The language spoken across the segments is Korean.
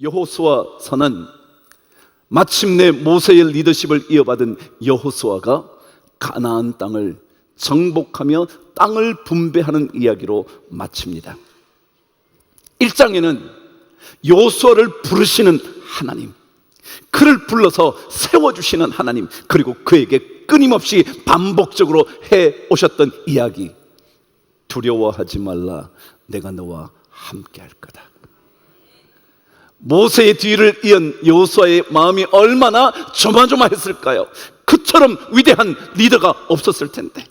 여호수아서는 마침내 모세의 리더십을 이어받은 여호수아가 가나안 땅을 정복하며 땅을 분배하는 이야기로 마칩니다. 1장에는 여호수아를 부르시는 하나님, 그를 불러서 세워주시는 하나님, 그리고 그에게 끊임없이 반복적으로 해오셨던 이야기, 두려워하지 말라, 내가 너와 함께 할 거다. 모세의 뒤를 이은 여호수아의 마음이 얼마나 조마조마했을까요? 그처럼 위대한 리더가 없었을 텐데,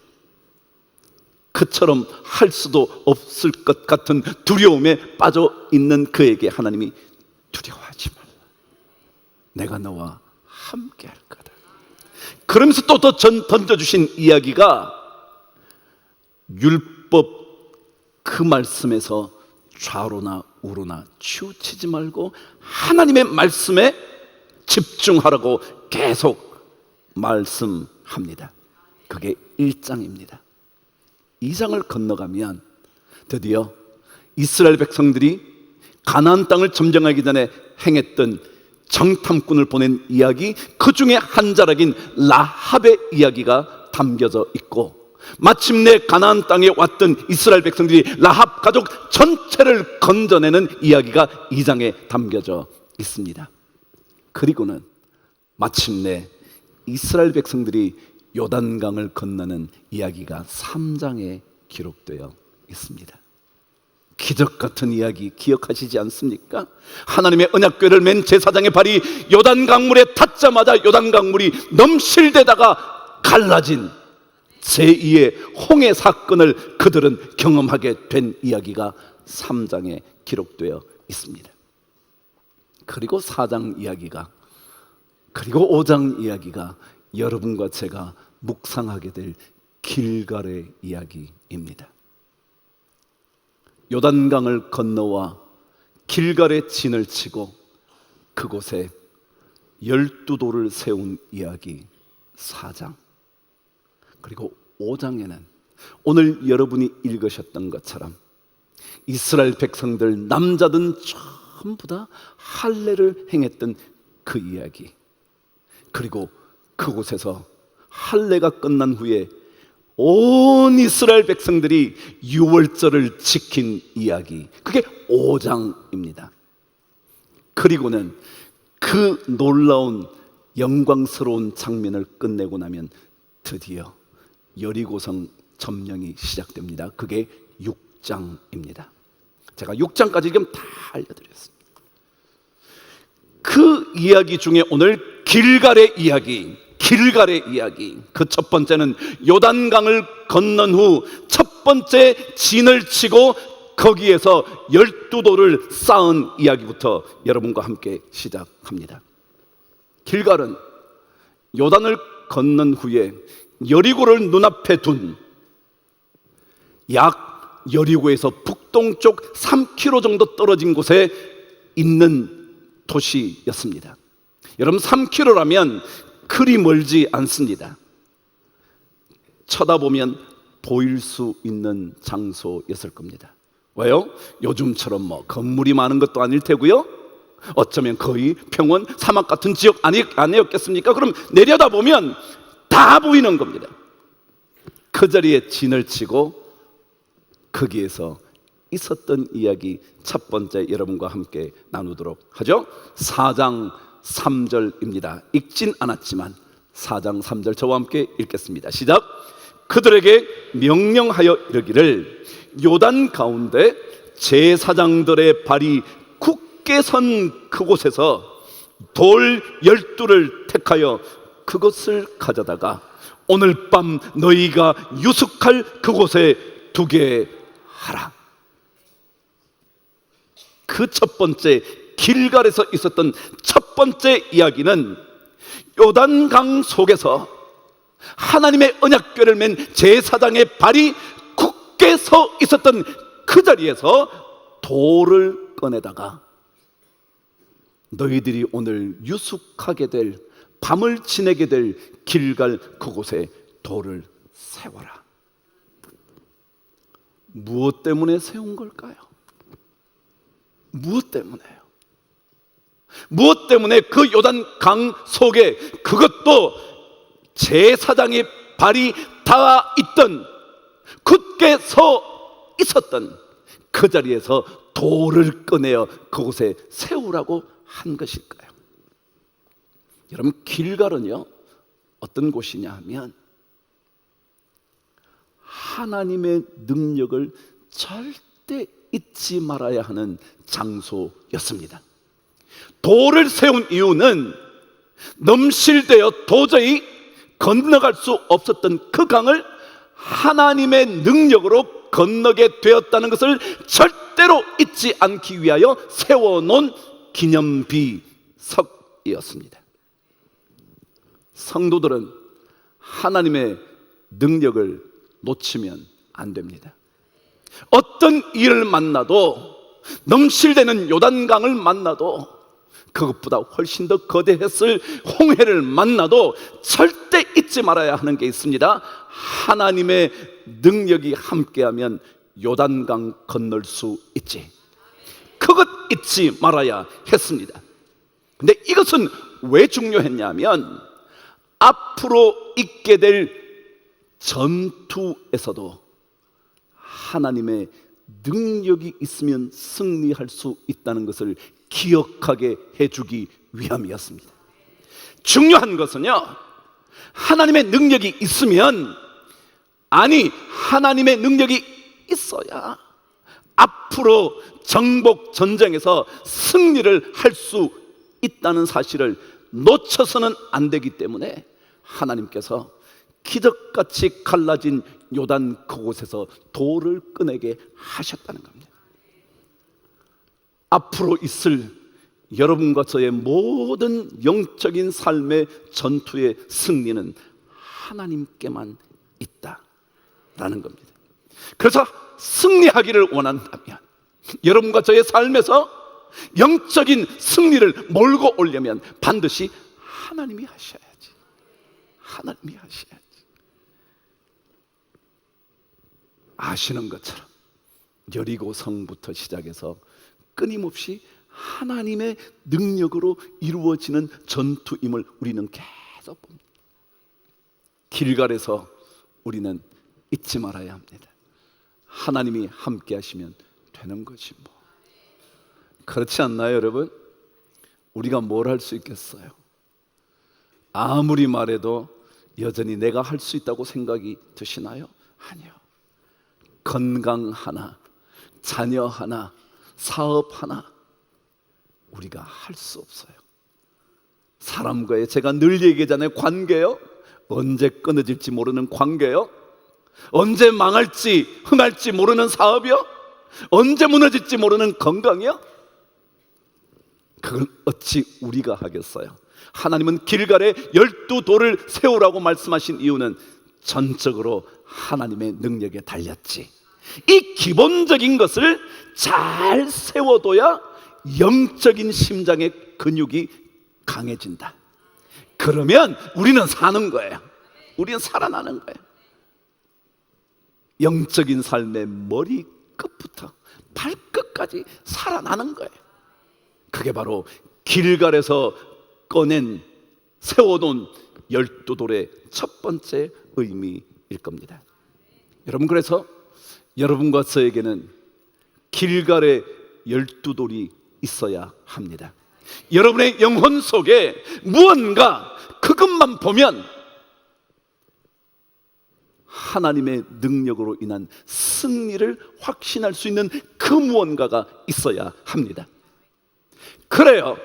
그처럼 할 수도 없을 것 같은 두려움에 빠져 있는 그에게 하나님이 두려워하지 말라, 내가 너와 함께 할 거다. 그러면서 또 던져주신 이야기가 율법 그 말씀에서 좌로나 우로나 치우치지 말고 하나님의 말씀에 집중하라고 계속 말씀합니다. 그게 1장입니다. 2장을 건너가면 드디어 이스라엘 백성들이 가나안 땅을 점령하기 전에 행했던 정탐꾼을 보낸 이야기, 그 중에 한 자락인 라합의 이야기가 담겨져 있고, 마침내 가나안 땅에 왔던 이스라엘 백성들이 라합 가족 전체를 건져내는 이야기가 2장에 담겨져 있습니다. 그리고는 마침내 이스라엘 백성들이 요단강을 건너는 이야기가 3장에 기록되어 있습니다. 기적 같은 이야기 기억하시지 않습니까? 하나님의 언약궤를 맨 제사장의 발이 요단강물에 닿자마자 요단강물이 넘실대다가 갈라진 제2의 홍해 사건을 그들은 경험하게 된 이야기가 3장에 기록되어 있습니다. 그리고 4장 이야기가, 그리고 5장 이야기가 여러분과 제가 묵상하게 될 길갈의 이야기입니다. 요단강을 건너와 길갈에 진을 치고 그곳에 12돌을 세운 이야기 4장, 그리고 5장에는 오늘 여러분이 읽으셨던 것처럼 이스라엘 백성들 남자든 전부 다 할례를 행했던 그 이야기, 그리고 그곳에서 할례가 끝난 후에 온 이스라엘 백성들이 유월절을 지킨 이야기, 그게 5장입니다. 그리고는 그 놀라운 영광스러운 장면을 끝내고 나면 드디어 여리고성 점령이 시작됩니다. 그게 6장입니다. 제가 6장까지 지금 다 알려드렸습니다. 그 이야기 중에 오늘 길갈의 이야기, 그 첫 번째는 요단강을 건넌 후 첫 번째 진을 치고 거기에서 12돌을 쌓은 이야기부터 여러분과 함께 시작합니다. 길갈은 요단을 건넌 후에 여리고를 눈앞에 둔 약 여리고에서 북동쪽 3km 정도 떨어진 곳에 있는 도시였습니다. 여러분, 3km라면 그리 멀지 않습니다. 쳐다보면 보일 수 있는 장소였을 겁니다. 왜요? 요즘처럼 건물이 많은 것도 아닐 테고요, 어쩌면 거의 평원, 사막 같은 지역 아니었겠습니까? 그럼 내려다보면 다 보이는 겁니다. 그 자리에 진을 치고 거기에서 있었던 이야기 첫 번째 여러분과 함께 나누도록 하죠. 4장 3절입니다. 읽진 않았지만 4장 3절 저와 함께 읽겠습니다. 시작. 그들에게 명령하여 이르기를, 요단 가운데 제사장들의 발이 굳게 선 그곳에서 돌 12를 택하여 그것을 가져다가 오늘 밤 너희가 유숙할 그곳에 두게 하라. 그 첫 번째 길갈에서 있었던 첫 번째 이야기는 요단강 속에서 하나님의 언약궤를 맨 제사장의 발이 굳게 서 있었던 그 자리에서 돌을 꺼내다가 너희들이 오늘 유숙하게 될, 밤을 지내게 될 길갈 그곳에 돌을 세워라. 무엇 때문에 세운 걸까요? 무엇 때문에요? 무엇 때문에 그 요단강 속에, 그것도 제사장의 발이 닿아 있던, 굳게 서 있었던 그 자리에서 돌을 꺼내어 그곳에 세우라고 한 것일까요? 여러분, 길갈은요 어떤 곳이냐 하면 하나님의 능력을 절대 잊지 말아야 하는 장소였습니다. 돌을 세운 이유는 넘실대어 도저히 건너갈 수 없었던 그 강을 하나님의 능력으로 건너게 되었다는 것을 절대로 잊지 않기 위하여 세워놓은 기념비석이었습니다. 성도들은 하나님의 능력을 놓치면 안 됩니다. 어떤 일을 만나도, 넘실대는 요단강을 만나도, 그것보다 훨씬 더 거대했을 홍해를 만나도 절대 잊지 말아야 하는 게 있습니다. 하나님의 능력이 함께하면 요단강 건널 수 있지. 그것 잊지 말아야 했습니다. 근데 이것은 왜 중요했냐면 앞으로 있게 될 전투에서도 하나님의 능력이 있으면 승리할 수 있다는 것을 기억하게 해주기 위함이었습니다. 중요한 것은요, 하나님의 능력이 있으면, 아니 하나님의 능력이 있어야 앞으로 정복 전쟁에서 승리를 할 수 있다는 사실을 놓쳐서는 안 되기 때문에 하나님께서 기적같이 갈라진 요단 그곳에서 돌을 꺼내게 하셨다는 겁니다. 앞으로 있을 여러분과 저의 모든 영적인 삶의 전투의 승리는 하나님께만 있다라는 겁니다. 그래서 승리하기를 원한다면, 여러분과 저의 삶에서 영적인 승리를 몰고 오려면 반드시 하나님이 하셔야지. 하나님이 하셔야지. 아시는 것처럼 여리고 성부터 시작해서 끊임없이 하나님의 능력으로 이루어지는 전투임을 우리는 계속 봅니다. 길갈에서 우리는 잊지 말아야 합니다. 하나님이 함께 하시면 되는 거지 뭐. 그렇지 않나요, 여러분? 우리가 뭘 할 수 있겠어요? 아무리 말해도 여전히 내가 할 수 있다고 생각이 드시나요? 아니요. 건강 하나, 자녀 하나, 사업 하나 우리가 할 수 없어요. 사람과의, 제가 늘 얘기하잖아요, 관계요, 언제 끊어질지 모르는 관계요, 언제 망할지 흥할지 모르는 사업이요, 언제 무너질지 모르는 건강이요. 그걸 어찌 우리가 하겠어요? 하나님은 길갈에 12돌을 세우라고 말씀하신 이유는 전적으로 하나님의 능력에 달렸지. 이 기본적인 것을 잘 세워둬야 영적인 심장의 근육이 강해진다. 그러면 우리는 사는 거예요. 우리는 살아나는 거예요. 영적인 삶의 머리끝부터 발끝까지 살아나는 거예요. 그게 바로 길갈에서 꺼낸, 세워놓은 12돌의 첫 번째 의미일 겁니다. 여러분, 그래서 여러분과 저에게는 길갈의 12돌이 있어야 합니다. 여러분의 영혼 속에 무언가 그것만 보면 하나님의 능력으로 인한 승리를 확신할 수 있는 그 무언가가 있어야 합니다. 그래요.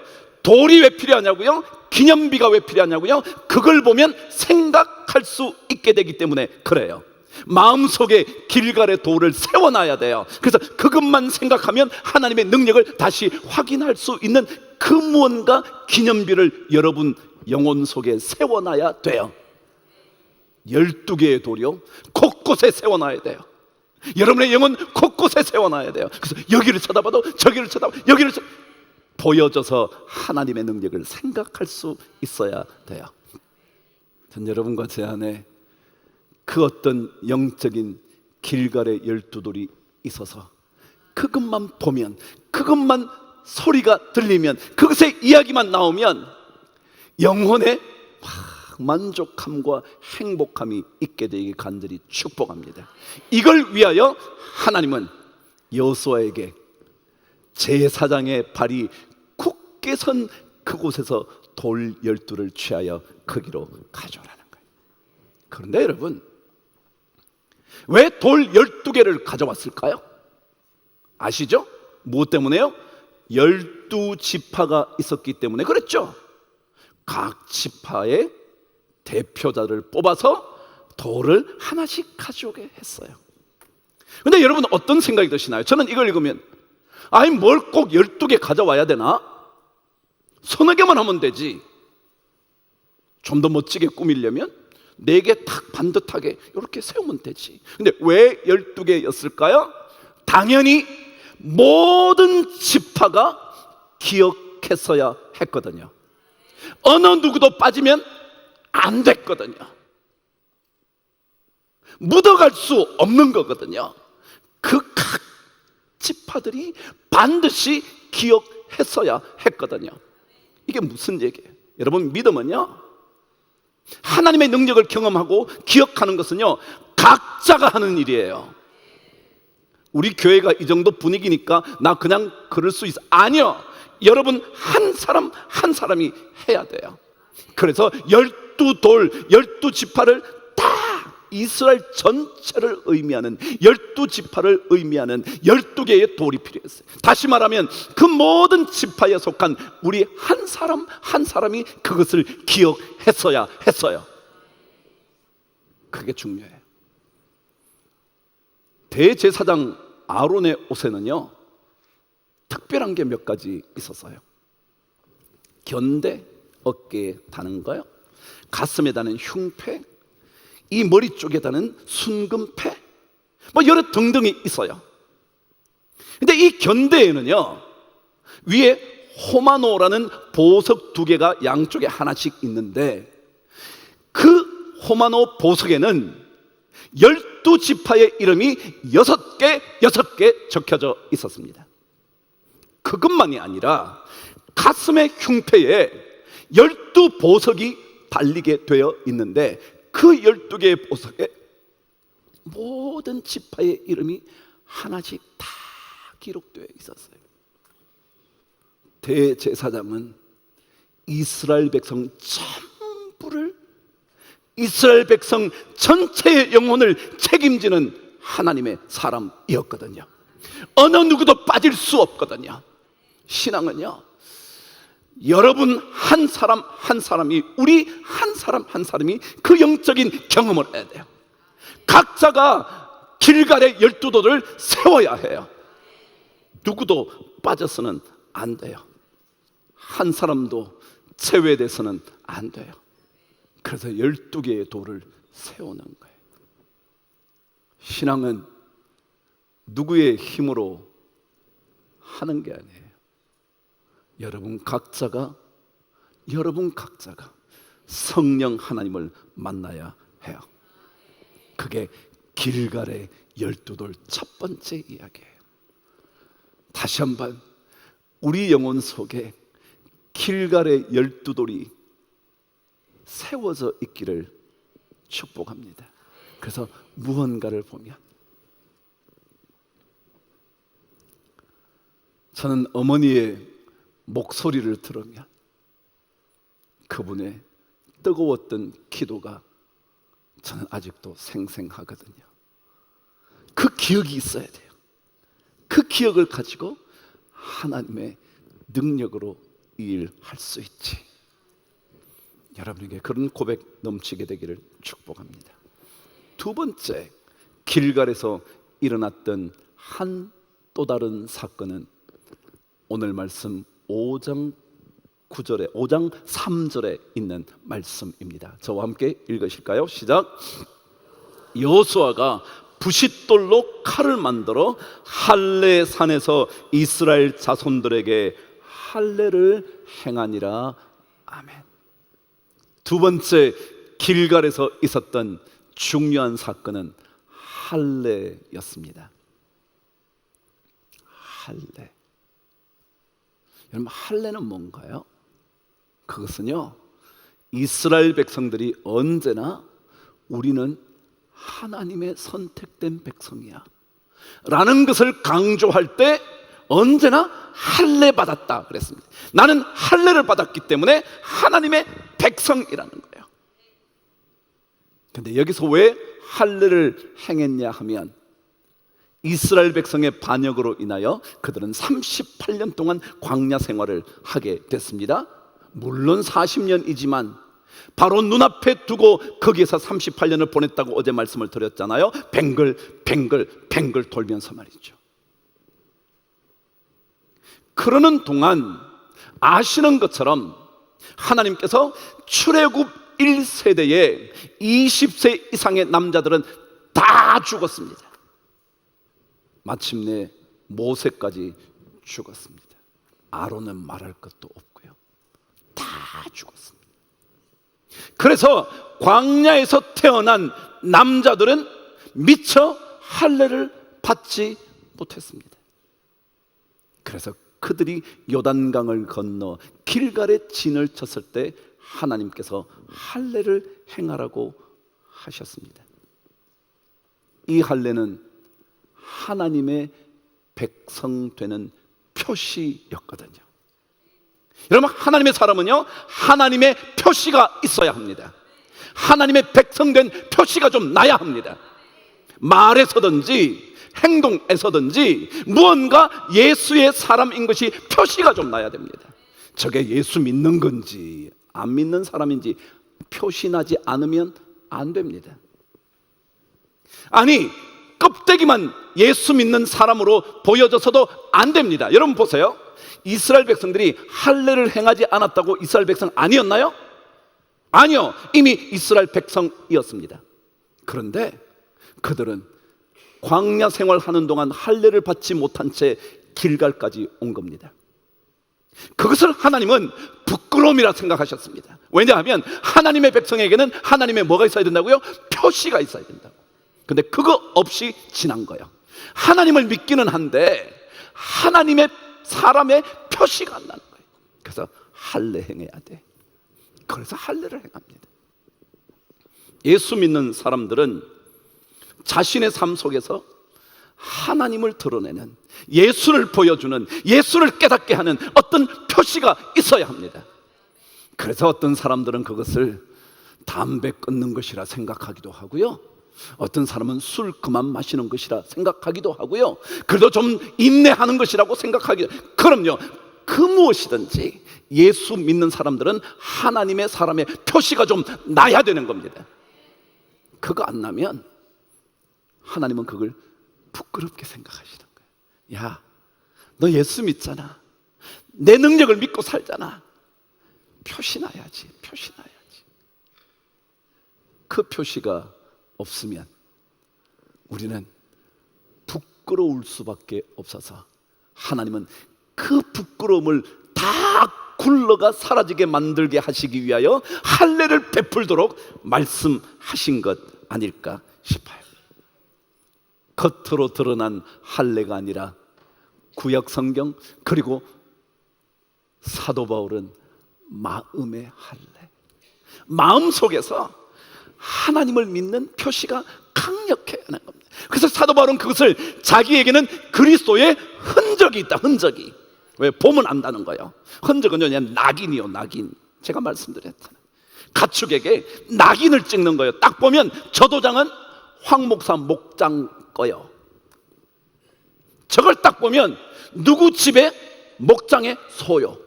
돌이 왜 필요하냐고요? 기념비가 왜 필요하냐고요? 그걸 보면 생각할 수 있게 되기 때문에 그래요. 마음속에 길갈의 돌을 세워놔야 돼요. 그래서 그것만 생각하면 하나님의 능력을 다시 확인할 수 있는 그 무언가 기념비를 여러분 영혼 속에 세워놔야 돼요. 12개의 돌이요, 곳곳에 세워놔야 돼요. 여러분의 영혼 곳곳에 세워놔야 돼요. 그래서 여기를 쳐다봐도 저기를 쳐다봐도 여기를 보여줘서 하나님의 능력을 생각할 수 있어야 돼요. 전 여러분과 제 안에 그 어떤 영적인 길갈의 12돌이 있어서 그것만 보면, 그것만 소리가 들리면, 그것의 이야기만 나오면 영혼의 만족함과 행복함이 있게 되기를 간절히 축복합니다. 이걸 위하여 하나님은 여호수아에게 제사장의 발이 굳게 선 그곳에서 돌 12를 취하여 거기로 가져오라는 거예요. 그런데 여러분, 왜 돌 12개를 가져왔을까요? 아시죠? 무엇 때문에요? 12지파가 있었기 때문에 그랬죠. 각 지파의 대표자를 뽑아서 돌을 하나씩 가져오게 했어요. 근데 여러분 어떤 생각이 드시나요? 저는 이걸 읽으면, 아니 뭘 꼭 12개 가져와야 되나? 서너 개만 하면 되지. 좀 더 멋지게 꾸미려면 4개 탁 반듯하게 이렇게 세우면 되지. 근데 왜 12개였을까요? 당연히 모든 지파가 기억했어야 했거든요. 어느 누구도 빠지면 안 됐거든요. 묻어갈 수 없는 거거든요. 그 각 지파들이 반드시 기억했어야 했거든요. 이게 무슨 얘기예요? 여러분, 믿음은요, 하나님의 능력을 경험하고 기억하는 것은요, 각자가 하는 일이에요. 우리 교회가 이 정도 분위기니까 나 그냥 그럴 수 있어. 아니요, 여러분 한 사람 한 사람이 해야 돼요. 그래서 12돌 12지파를 다 이스라엘 전체를 의미하는 12지파를 의미하는 12개의 돌이 필요했어요. 다시 말하면 그 모든 지파에 속한 우리 한 사람 한 사람이 그것을 기억했어야 했어요. 그게 중요해요. 대제사장 아론의 옷에는요, 특별한 게 몇 가지 있었어요. 견대, 어깨에 다는 거요, 가슴에 다는 흉패, 이 머리 쪽에 다는 순금패, 뭐 여러 등등이 있어요. 근데 이 견대에는요, 위에 호마노라는 보석 2개가 양쪽에 하나씩 있는데, 그 호마노 보석에는 12지파의 이름이 6개 적혀져 있었습니다. 그것만이 아니라 가슴의 흉패에 12보석이 달리게 되어 있는데, 그 12개의 보석에 모든 지파의 이름이 하나씩 다 기록되어 있었어요. 대제사장은 이스라엘 백성 전부를, 이스라엘 백성 전체의 영혼을 책임지는 하나님의 사람이었거든요. 어느 누구도 빠질 수 없거든요. 신앙은요, 여러분 한 사람 한 사람이, 우리 한 사람 한 사람이 그 영적인 경험을 해야 돼요. 각자가 길갈의 12돌을 세워야 해요. 누구도 빠져서는 안 돼요. 한 사람도 제외돼서는 안 돼요. 그래서 12개의 돌을 세우는 거예요. 신앙은 누구의 힘으로 하는 게 아니에요. 여러분 각자가 성령 하나님을 만나야 해요. 그게 길갈의 12돌 첫 번째 이야기예요. 다시 한번 우리 영혼 속에 길갈의 12돌이 세워져 있기를 축복합니다. 그래서 무언가를 보면, 저는 어머니의 목소리를 들으면 그분의 뜨거웠던 기도가 저는 아직도 생생하거든요. 그 기억이 있어야 돼요. 그 기억을 가지고 하나님의 능력으로 일할 수 있지. 여러분에게 그런 고백 넘치게 되기를 축복합니다. 두 번째, 길갈에서 일어났던 또 다른 사건은 오늘 말씀 5장 3절에 있는 말씀입니다. 저와 함께 읽으실까요? 시작. 여호수아가 부싯돌로 칼을 만들어 할례 산에서 이스라엘 자손들에게 할례를 행하니라. 아멘. 두 번째, 길갈에서 있었던 중요한 사건은 할례였습니다. 할례. 여러분, 할례는 뭔가요? 그것은요, 이스라엘 백성들이 언제나 우리는 하나님의 선택된 백성이야 라는 것을 강조할 때 언제나 할례 받았다 그랬습니다. 나는 할례를 받았기 때문에 하나님의 백성이라는 거예요. 근데 여기서 왜 할례를 행했냐 하면 이스라엘 백성의 반역으로 인하여 그들은 38년 동안 광야 생활을 하게 됐습니다. 물론 40년이지만 바로 눈앞에 두고 거기에서 38년을 보냈다고 어제 말씀을 드렸잖아요. 뱅글 돌면서 말이죠. 그러는 동안 아시는 것처럼 하나님께서 출애굽 1세대에 20세 이상의 남자들은 다 죽었습니다. 마침내 모세까지 죽었습니다. 아론은 말할 것도 없고요. 다 죽었습니다. 그래서 광야에서 태어난 남자들은 미처 할례를 받지 못했습니다. 그래서 그들이 요단강을 건너 길갈에 진을 쳤을 때 하나님께서 할례를 행하라고 하셨습니다. 이 할례는 하나님의 백성 되는 표시였거든요. 여러분, 하나님의 사람은요, 하나님의 표시가 있어야 합니다. 하나님의 백성된 표시가 좀 나야 합니다. 말에서든지 행동에서든지 무언가 예수의 사람인 것이 표시가 좀 나야 됩니다. 저게 예수 믿는 건지 안 믿는 사람인지 표시나지 않으면 안 됩니다. 아니, 껍데기만 예수 믿는 사람으로 보여져서도 안 됩니다. 여러분 보세요. 이스라엘 백성들이 할례를 행하지 않았다고 이스라엘 백성 아니었나요? 아니요, 이미 이스라엘 백성이었습니다. 그런데 그들은 광야 생활하는 동안 할례를 받지 못한 채 길갈까지 온 겁니다. 그것을 하나님은 부끄러움이라 생각하셨습니다. 왜냐하면 하나님의 백성에게는 하나님의 뭐가 있어야 된다고요? 표시가 있어야 된다고. 근데 그거 없이 지난 거예요. 하나님을 믿기는 한데 하나님의 사람의 표시가 안 나는 거예요. 그래서 할례 행해야 돼. 그래서 할례를 행합니다. 예수 믿는 사람들은 자신의 삶 속에서 하나님을 드러내는, 예수를 보여주는, 예수를 깨닫게 하는 어떤 표시가 있어야 합니다. 그래서 어떤 사람들은 그것을 담배 끊는 것이라 생각하기도 하고요, 어떤 사람은 술 그만 마시는 것이라 생각하기도 하고요, 그래도 좀 인내하는 것이라고 생각하기도. 그럼요, 그 무엇이든지 예수 믿는 사람들은 하나님의 사람의 표시가 좀 나야 되는 겁니다. 그거 안 나면 하나님은 그걸 부끄럽게 생각하시는 거예요. 야, 너 예수 믿잖아, 내 능력을 믿고 살잖아, 표시 나야지, 표시 나야지. 그 표시가 없으면 우리는 부끄러울 수밖에 없어서 하나님은 그 부끄러움을 다 굴러가 사라지게 만들게 하시기 위하여 할례를 베풀도록 말씀하신 것 아닐까 싶어요. 겉으로 드러난 할례가 아니라 구약 성경, 그리고 사도 바울은 마음의 할례, 마음 속에서 하나님을 믿는 표시가 강력해야 하는 겁니다. 그래서 사도 바울은 그것을 자기에게는 그리스도의 흔적이 있다, 흔적이. 왜? 보면 안다는 거예요. 흔적은요, 그냥 낙인이요, 낙인. 제가 말씀드렸잖아요. 가축에게 낙인을 찍는 거예요. 딱 보면 저 도장은 황 목사 목장 거요. 저걸 딱 보면 누구 집의 목장의 소요.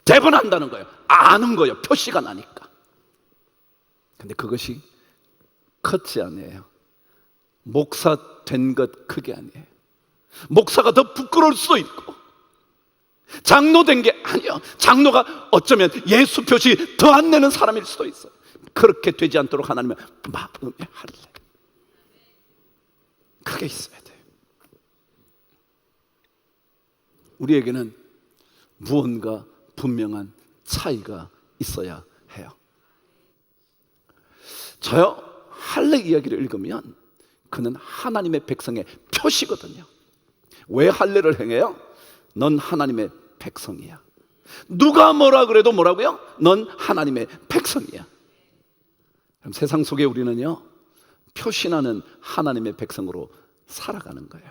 대변한다는 거예요. 아는 거예요. 표시가 나니까. 근데 그것이 컸지 아니에요. 목사 된 것 그게 아니에요. 목사가 더 부끄러울 수도 있고, 장로 된 게 아니에요. 장로가 어쩌면 예수 표시 더 안 내는 사람일 수도 있어요. 그렇게 되지 않도록 하나님은 마음의 할례, 그게 있어야 돼요. 우리에게는 무언가 분명한 차이가 있어야 해요. 저요, 할례 이야기를 읽으면 그는 하나님의 백성의 표시거든요. 왜 할례를 행해요? 넌 하나님의 백성이야. 누가 뭐라 그래도 뭐라고요? 넌 하나님의 백성이야. 그럼 세상 속에 우리는요, 표신하는 하나님의 백성으로 살아가는 거예요.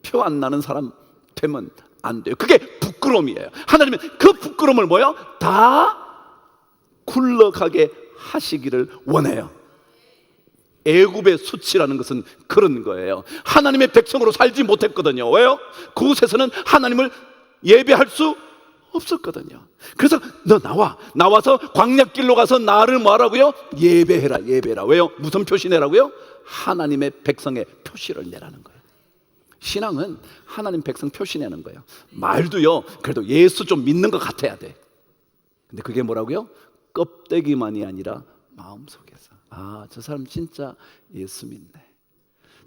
표 안 나는 사람 되면 안 돼요. 그게 부끄러움이에요. 하나님은 그 부끄러움을 뭐요? 다 굴러가게 하시기를 원해요. 애굽의 수치라는 것은 그런 거예요. 하나님의 백성으로 살지 못했거든요. 왜요? 그곳에서는 하나님을 예배할 수 없었거든요. 그래서 너 나와서 광야길로 가서 나를 뭐하라고요? 예배해라. 왜요? 무슨 표시 내라고요? 하나님의 백성의 표시를 내라는 거예요. 신앙은 하나님 백성 표시 내는 거예요. 말도요, 그래도 예수 좀 믿는 것 같아야 돼. 근데 그게 뭐라고요? 껍데기만이 아니라 마음속에서, 아, 저 사람 진짜 예수 믿네,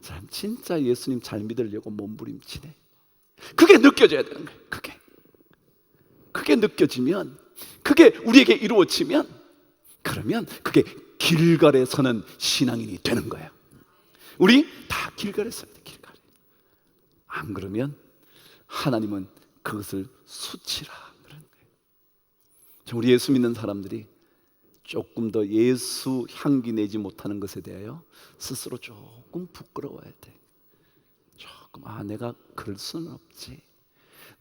저 사람 진짜 예수님 잘 믿으려고 몸부림치네. 그게 느껴져야 되는 거예요. 그게 느껴지면, 그게 우리에게 이루어지면, 그러면 그게 길갈에 서는 신앙인이 되는 거예요. 우리 다 길갈에 서야 돼. 길갈에. 안 그러면 하나님은 그것을 수치라 그러는 거예요. 우리 예수 믿는 사람들이 조금 더 예수 향기 내지 못하는 것에 대하여 스스로 조금 부끄러워야 돼. 조금, 아, 내가 그럴 수는 없지.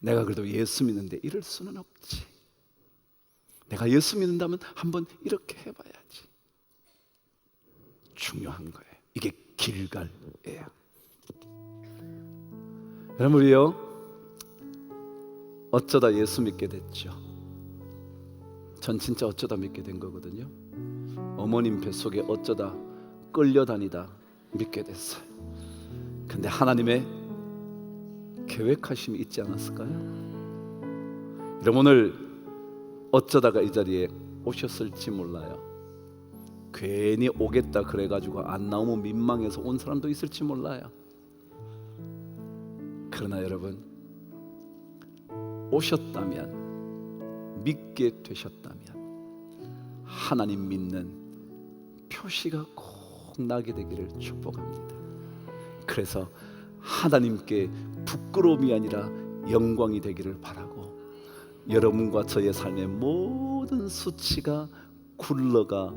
내가 그래도 예수 믿는데 이럴 수는 없지. 내가 예수 믿는다면 한번 이렇게 해봐야지. 중요한 거예요. 이게 길갈이에요. 여러분, 우리요, 어쩌다 예수 믿게 됐죠. 전 진짜 어쩌다 믿게 된 거거든요. 어머님 뱃속에 어쩌다 끌려다니다 믿게 됐어요. 근데 하나님의 계획하심이 있지 않았을까요? 여러분, 오늘 어쩌다가 이 자리에 오셨을지 몰라요. 괜히 오겠다 그래가지고 안 나오면 민망해서 온 사람도 있을지 몰라요. 그러나 여러분, 오셨다면, 믿게 되셨다면 하나님 믿는 표시가 꼭 나게 되기를 축복합니다. 그래서 하나님께 부끄러움이 아니라 영광이 되기를 바라고, 여러분과 저의 삶의 모든 수치가 굴러가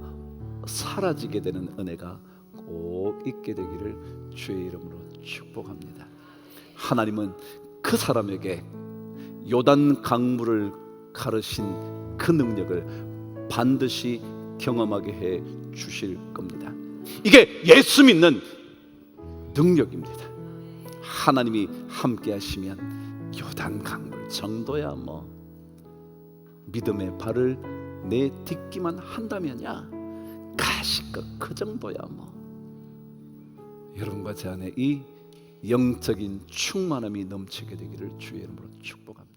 사라지게 되는 은혜가 꼭 있게 되기를 주의 이름으로 축복합니다. 하나님은 그 사람에게 요단 강물을 가르신 그 능력을 반드시 경험하게 해 주실 겁니다. 이게 예수 믿는 능력입니다. 하나님이 함께 하시면 요단 강물 정도야 뭐, 믿음의 발을 내딛기만 한다면야 가시껏 그 정도야 뭐. 여러분과 제 안에 이 영적인 충만함이 넘치게 되기를 주의 이름으로 축복합니다.